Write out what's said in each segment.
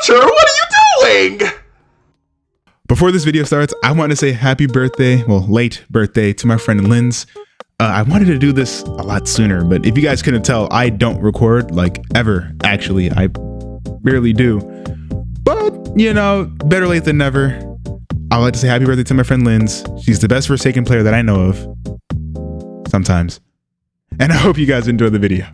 Lurcher, what are you doing? Before this video starts, I want to say happy birthday, well, late birthday to my friend Linz. I wanted to do this a lot sooner, but if you guys couldn't tell, I don't record, like, ever, actually. I rarely do. But, you know, better late than never. I'd like to say happy birthday to my friend Linz. She's the best Forsaken player that I know of. Sometimes. And I hope you guys enjoy the video.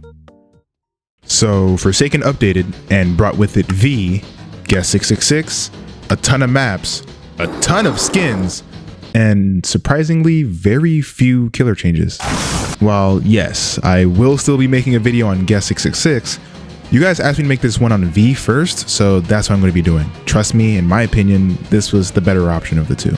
So, Forsaken updated and brought with it Vee, Guest 666, a ton of maps, a ton of skins, and surprisingly very few killer changes. While yes, I will still be making a video on Guest 666, you guys asked me to make this one on Vee first, so that's what I'm going to be doing. Trust me, in my opinion, this was the better option of the two.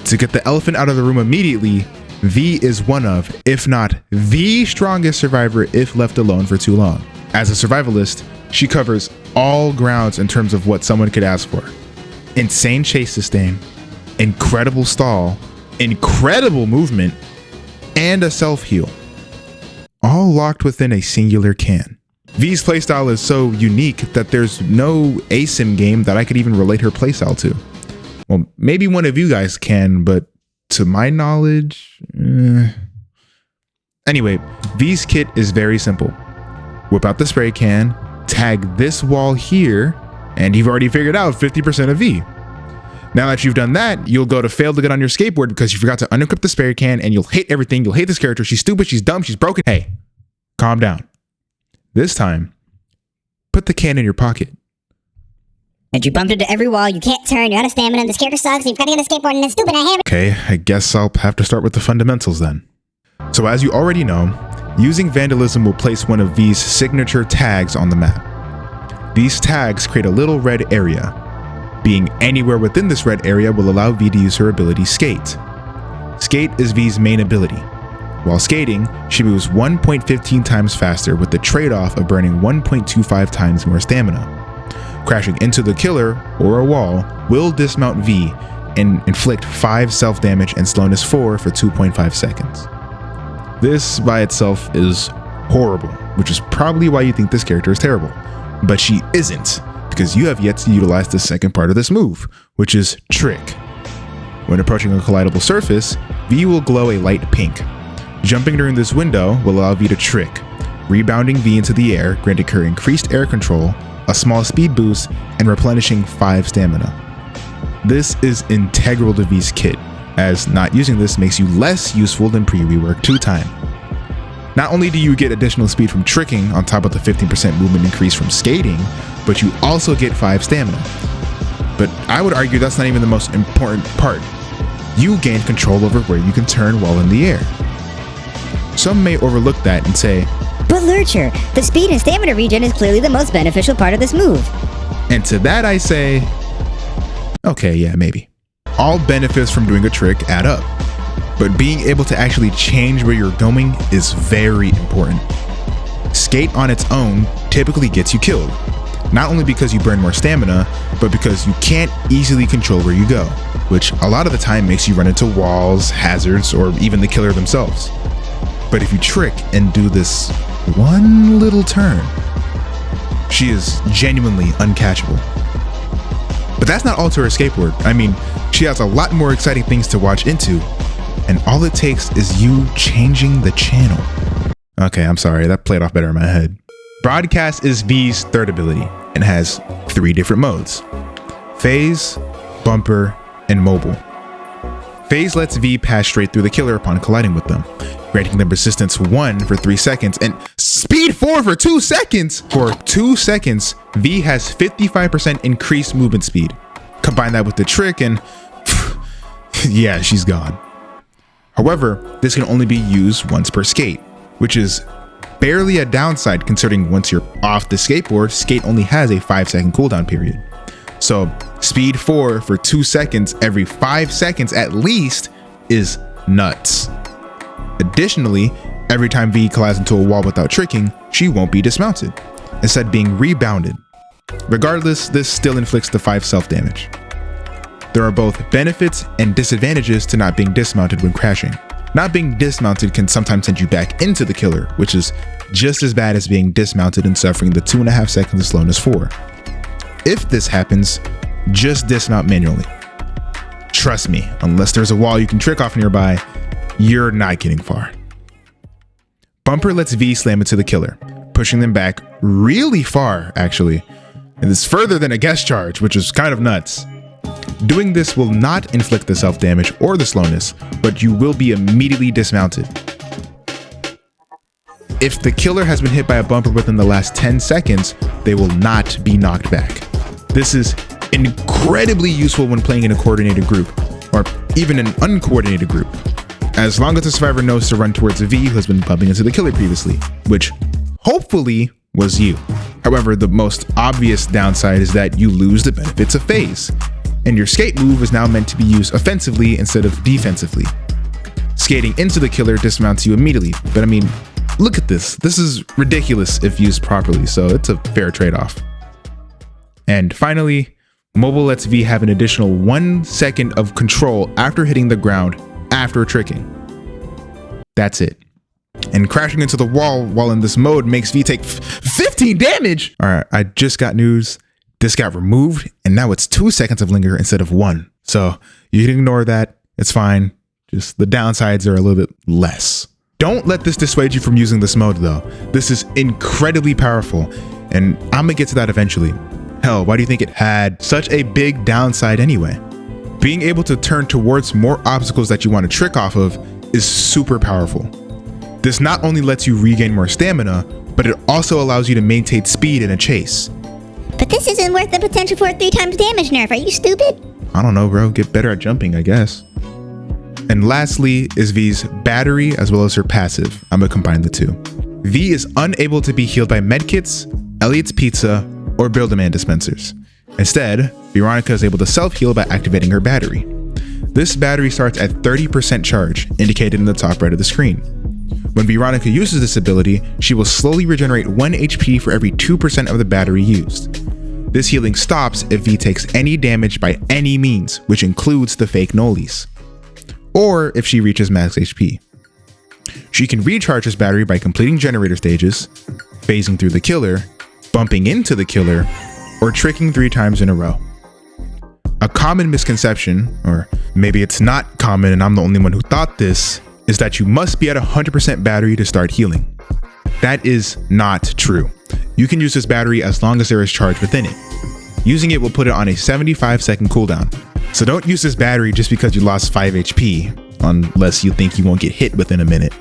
To get the elephant out of the room immediately, Vee is one of, if not the strongest survivor if left alone for too long. As a survivalist, she covers all grounds in terms of what someone could ask for. Insane chase sustain, incredible stall, incredible movement, and a self-heal. All locked within a singular can. Vee's playstyle is so unique that there's no ASIM game that I could even relate her playstyle to. Well, maybe one of you guys can, but to my knowledge... Anyway, Vee's kit is very simple. Whip out the spray can, tag this wall here, and you've already figured out 50% of Vee. Now that you've done that, you'll go to fail to get on your skateboard because you forgot to unequip the spray can and you'll hate everything. You'll hate this character. She's stupid. She's dumb. She's broken. Hey, calm down. This time, put the can in your pocket. And you bumped into every wall. You can't turn. You're out of stamina. And this character sucks. And you've got to get a skateboard and it's stupid. I hate it. Okay, I guess I'll have to start with the fundamentals then. So as you already know, using Vandalism will place one of Vee's signature tags on the map. These tags create a little red area. Being anywhere within this red area will allow Vee to use her ability Skate. Skate is Vee's main ability. While skating, she moves 1.15 times faster with the trade-off of burning 1.25 times more stamina. Crashing into the killer or a wall will dismount Vee and inflict 5 self-damage and slowness 4 for 2.5 seconds. This by itself is horrible, which is probably why you think this character is terrible. But she isn't, because you have yet to utilize the second part of this move, which is Trick. When approaching a collidable surface, Vee will glow a light pink. Jumping during this window will allow Vee to trick, rebounding Vee into the air, granting her increased air control, a small speed boost, and replenishing 5 stamina. This is integral to Vee's kit, as not using this makes you less useful than pre-rework 2 time. Not only do you get additional speed from tricking on top of the 15% movement increase from skating, but you also get 5 stamina. But I would argue that's not even the most important part. You gain control over where you can turn while in the air. Some may overlook that and say, But Lurcher, the speed and stamina regen is clearly the most beneficial part of this move. And to that I say, okay, yeah, maybe. All benefits from doing a trick add up, but being able to actually change where you're going is very important. Skate on its own typically gets you killed, not only because you burn more stamina, but because you can't easily control where you go, which a lot of the time makes you run into walls, hazards, or even the killer themselves. But if you trick and do this one little turn, she is genuinely uncatchable. But that's not all to her skateboard. I mean, she has a lot more exciting things to watch into, and all it takes is you changing the channel. Okay, I'm sorry, that played off better in my head. Broadcast is Vee's third ability and has 3 different modes: Phase, Bumper, and Mobile. Phase lets Vee pass straight through the killer upon colliding with them, granting them resistance 1 for 3 seconds and speed 4 for 2 seconds! For 2 seconds, Vee has 55% increased movement speed. Combine that with the trick and yeah, she's gone. However, this can only be used once per skate, which is barely a downside considering once you're off the skateboard, Skate only has a 5-second cooldown period. So speed 4 for 2 seconds every 5 seconds at least is nuts. Additionally, every time Vee collides into a wall without tricking, she won't be dismounted, instead being rebounded. Regardless, this still inflicts the 5 self-damage. There are both benefits and disadvantages to not being dismounted when crashing. Not being dismounted can sometimes send you back into the killer, which is just as bad as being dismounted and suffering the 2.5 seconds of slowness 4. If this happens, just dismount manually. Trust me, unless there's a wall you can trick off nearby, you're not getting far. Bumper lets V slam into the killer, pushing them back really far, actually. And it's further than a guest charge, which is kind of nuts. Doing this will not inflict the self-damage or the slowness, but you will be immediately dismounted. If the killer has been hit by a bumper within the last 10 seconds, they will not be knocked back. This is incredibly useful when playing in a coordinated group, or even an uncoordinated group, as long as the survivor knows to run towards a V who has been bumping into the killer previously, which hopefully was you. However, the most obvious downside is that you lose the benefits of phase, and your skate move is now meant to be used offensively instead of defensively. Skating into the killer dismounts you immediately, but I mean, look at this. This is ridiculous if used properly, so it's a fair trade-off. And finally, mobile lets V have an additional 1 second of control after hitting the ground after tricking. That's it. And crashing into the wall while in this mode makes V take 15 damage! Alright, I just got news. This got removed, and now it's 2 seconds of linger instead of 1. So you can ignore that. It's fine. Just the downsides are a little bit less. Don't let this dissuade you from using this mode though. This is incredibly powerful, and I'm gonna get to that eventually. Hell, why do you think it had such a big downside anyway? Being able to turn towards more obstacles that you want to trick off of is super powerful. This not only lets you regain more stamina, but it also allows you to maintain speed in a chase. But this isn't worth the potential for a 3 times damage nerf. Are you stupid? I don't know, bro. Get better at jumping, I guess. And lastly is V's battery as well as her passive. I'm gonna combine the two. V is unable to be healed by medkits, Elliot's Pizza, or Build-A-Man dispensers. Instead, Veeronica is able to self-heal by activating her battery. This battery starts at 30% charge, indicated in the top right of the screen. When Veeronica uses this ability, she will slowly regenerate 1 HP for every 2% of the battery used. This healing stops if V takes any damage by any means, which includes the fake nollies, or if she reaches max HP. She can recharge this battery by completing generator stages, phasing through the killer, bumping into the killer, or tricking 3 times in a row. A common misconception, or maybe it's not common and I'm the only one who thought this, is that you must be at 100% battery to start healing. That is not true. You can use this battery as long as there is charge within it. Using it will put it on a 75-second cooldown. So don't use this battery just because you lost 5 HP, unless you think you won't get hit within a minute.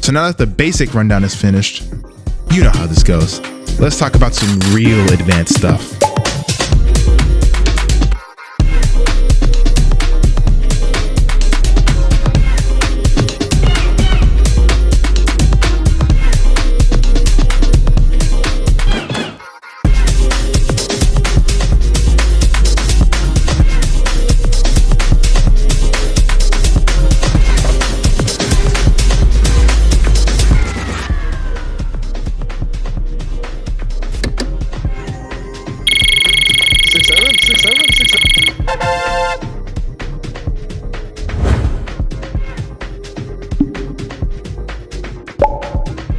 So now that the basic rundown is finished, you know how this goes. Let's talk about some real advanced stuff.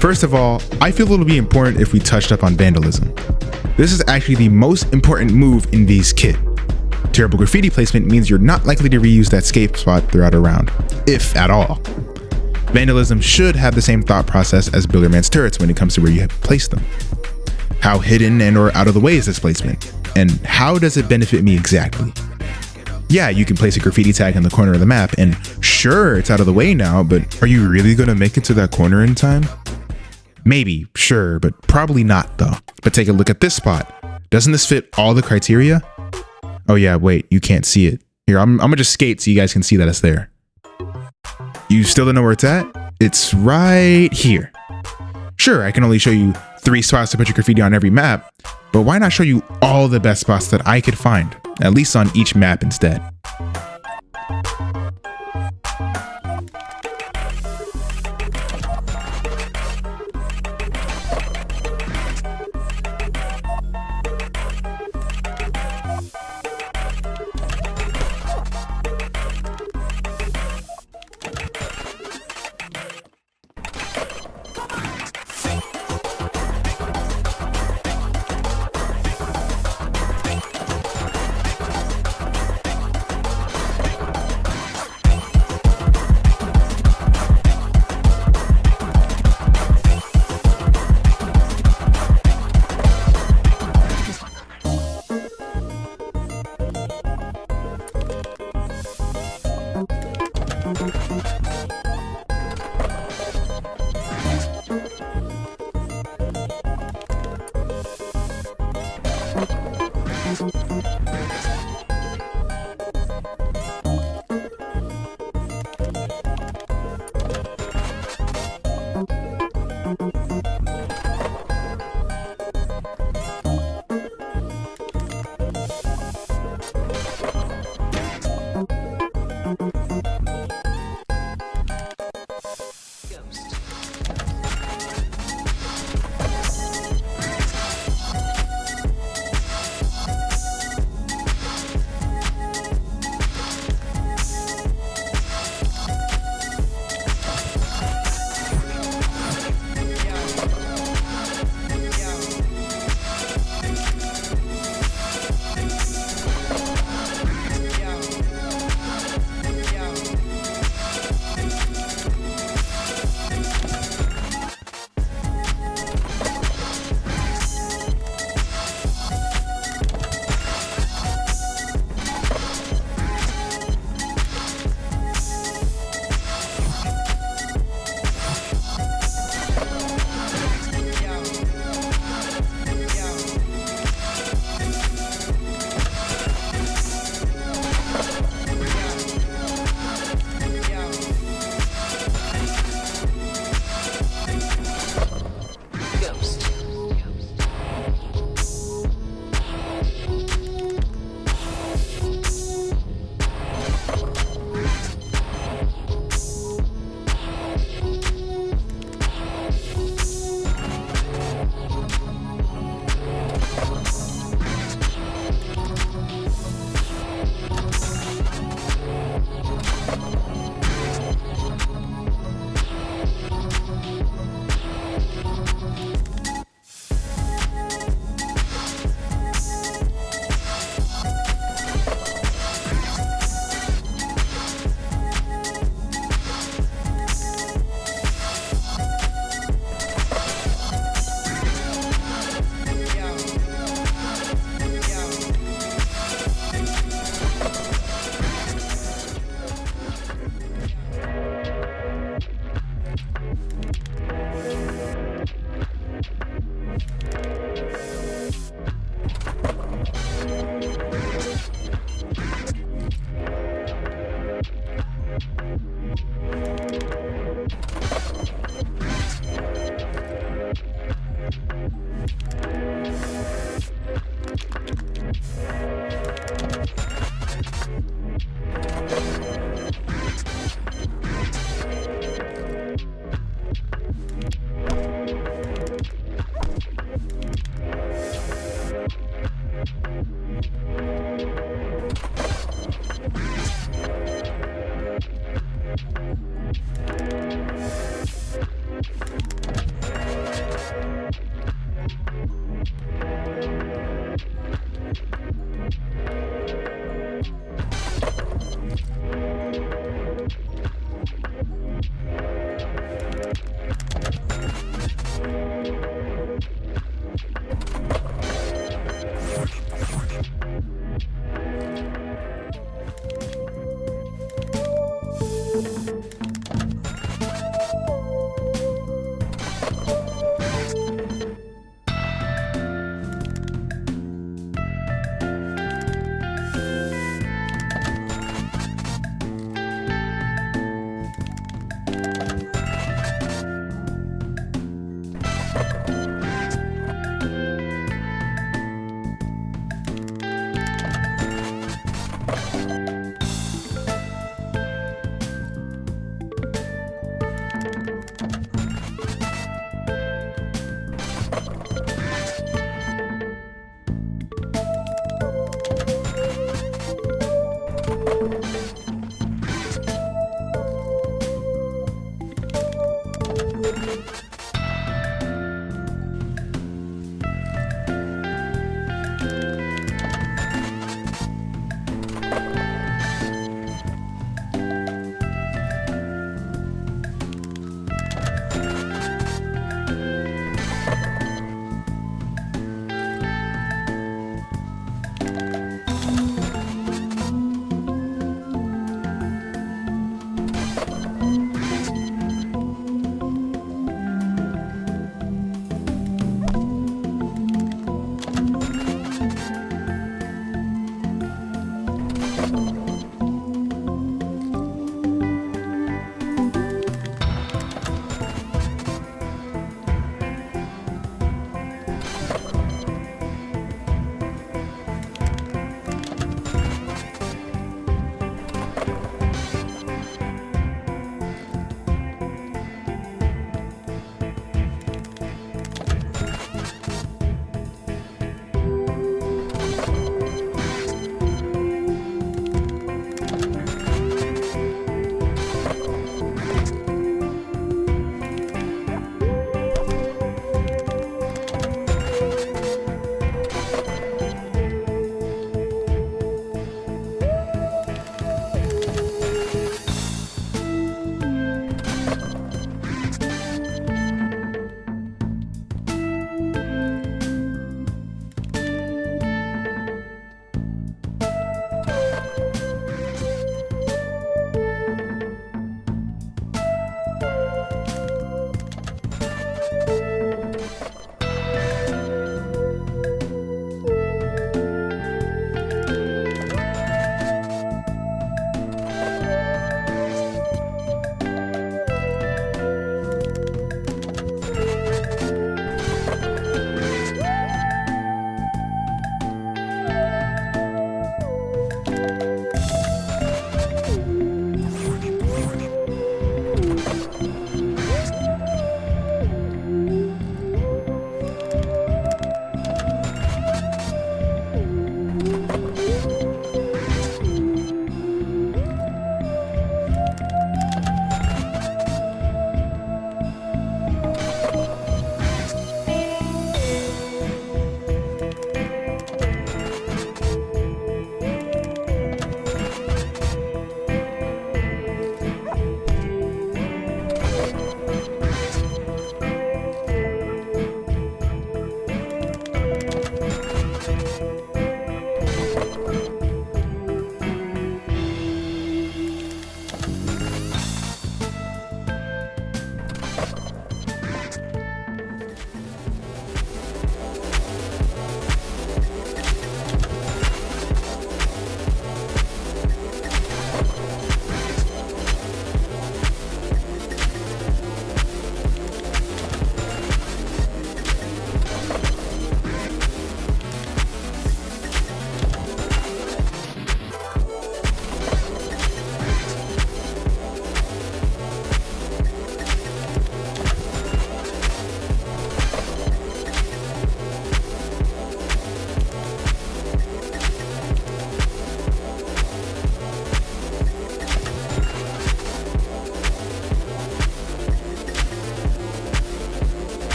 First of all, I feel it'll be important if we touched up on vandalism. This is actually the most important move in Vees' kit. Terrible graffiti placement means you're not likely to reuse that escape spot throughout a round, if at all. Vandalism should have the same thought process as Builderman's turrets when it comes to where you have placed them. How hidden and or out of the way is this placement? And how does it benefit me exactly? Yeah, you can place a graffiti tag in the corner of the map, and sure, it's out of the way now, but are you really gonna make it to that corner in time? Maybe, sure, but probably not though. But take a look at this spot. Doesn't this fit all the criteria? Oh yeah, wait, you can't see it. Here, I'm gonna just skate so you guys can see that it's there. You still don't know where it's at? It's right here. Sure, I can only show you 3 spots to put your graffiti on every map, but why not show you all the best spots that I could find, at least on each map instead?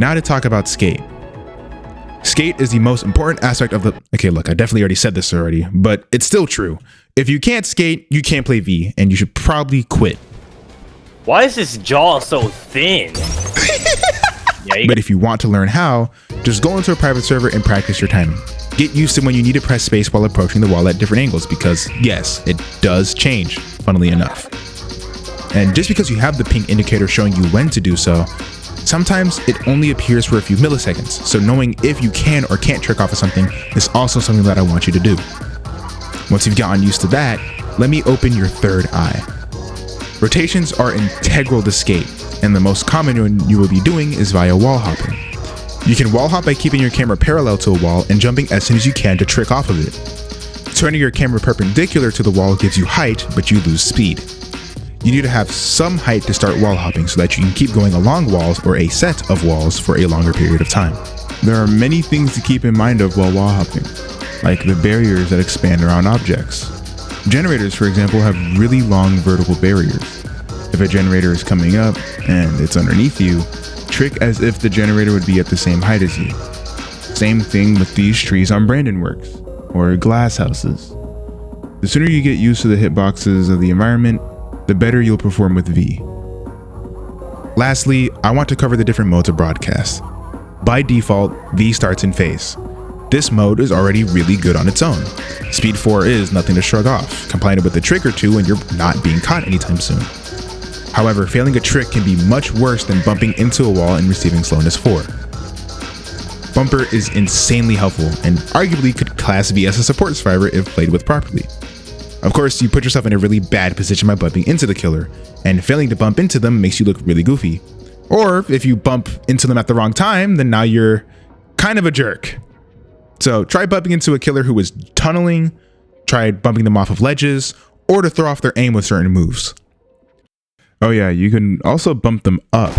Now to talk about skate. Skate is the most important aspect of the... Okay, look, I definitely already said this already, but it's still true. If you can't skate, you can't play V, and you should probably quit. Why is his jaw so thin? But if you want to learn how, just go into a private server and practice your timing. Get used to when you need to press space while approaching the wall at different angles, because yes, it does change, funnily enough. And just because you have the pink indicator showing you when to do so, sometimes it only appears for a few milliseconds, so knowing if you can or can't trick off of something is also something that I want you to do. Once you've gotten used to that, let me open your third eye. Rotations are integral to skate, and the most common one you will be doing is via wall hopping. You can wall hop by keeping your camera parallel to a wall and jumping as soon as you can to trick off of it. Turning your camera perpendicular to the wall gives you height, but you lose speed. You need to have some height to start wall hopping so that you can keep going along walls or a set of walls for a longer period of time. There are many things to keep in mind of while wall hopping, like the barriers that expand around objects. Generators, for example, have really long vertical barriers. If a generator is coming up and it's underneath you, trick as if the generator would be at the same height as you. Same thing with these trees on Brandon Works, or glass houses. The sooner you get used to the hitboxes of the environment, the better you'll perform with V. Lastly, I want to cover the different modes of broadcast. By default, V starts in phase. This mode is already really good on its own. Speed 4 is nothing to shrug off. Combine it with a trick or two and you're not being caught anytime soon. However, failing a trick can be much worse than bumping into a wall and receiving slowness 4. Bumper is insanely helpful and arguably could class V as a support survivor if played with properly. Of course, you put yourself in a really bad position by bumping into the killer, and failing to bump into them makes you look really goofy. Or if you bump into them at the wrong time, then now you're kind of a jerk. So try bumping into a killer who is tunneling, try bumping them off of ledges, or to throw off their aim with certain moves. Oh yeah, you can also bump them up.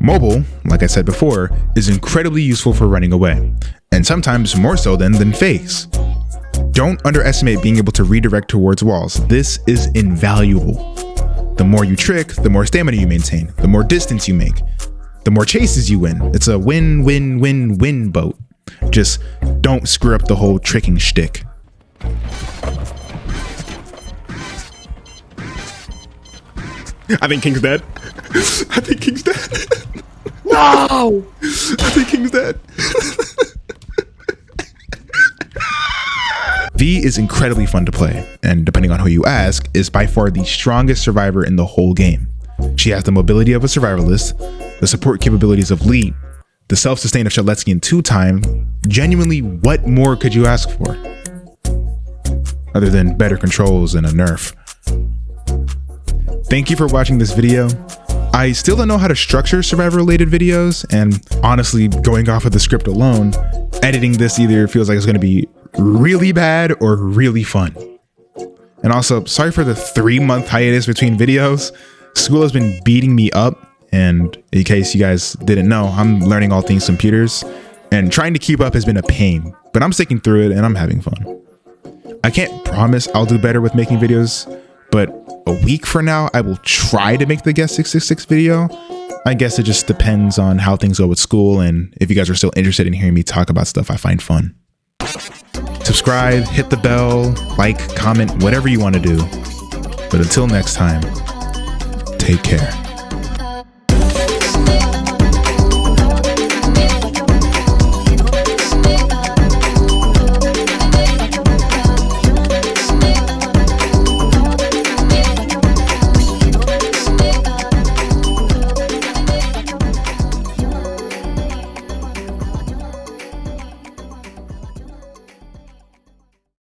Mobile, like I said before, is incredibly useful for running away, and sometimes more so than phase. Don't underestimate being able to redirect towards walls. This is invaluable. The more you trick, the more stamina you maintain, the more distance you make, the more chases you win. It's a win-win-win-win boat. Just don't screw up the whole tricking shtick. I think King's dead. I think King's dead. No! I think King's dead. V is incredibly fun to play, and depending on who you ask, is by far the strongest survivor in the whole game. She has the mobility of a survivalist, the support capabilities of Lee, the self-sustain of Shaletsky in 2-time. Genuinely, what more could you ask for? Other than better controls and a nerf. Thank you for watching this video. I still don't know how to structure survivor-related videos, and honestly, going off of the script alone, editing this either feels like it's going to be really bad or really fun. And also, sorry for the 3-month hiatus between videos. School has been beating me up, and in case you guys didn't know, I'm learning all things computers, and trying to keep up has been a pain, but I'm sticking through it and I'm having fun. I can't promise I'll do better with making videos, but a week from now, I will try to make the Guest 666 video. I guess it just depends on how things go with school and if you guys are still interested in hearing me talk about stuff I find fun. Subscribe, hit the bell, like, comment, whatever you want to do. But until next time, take care.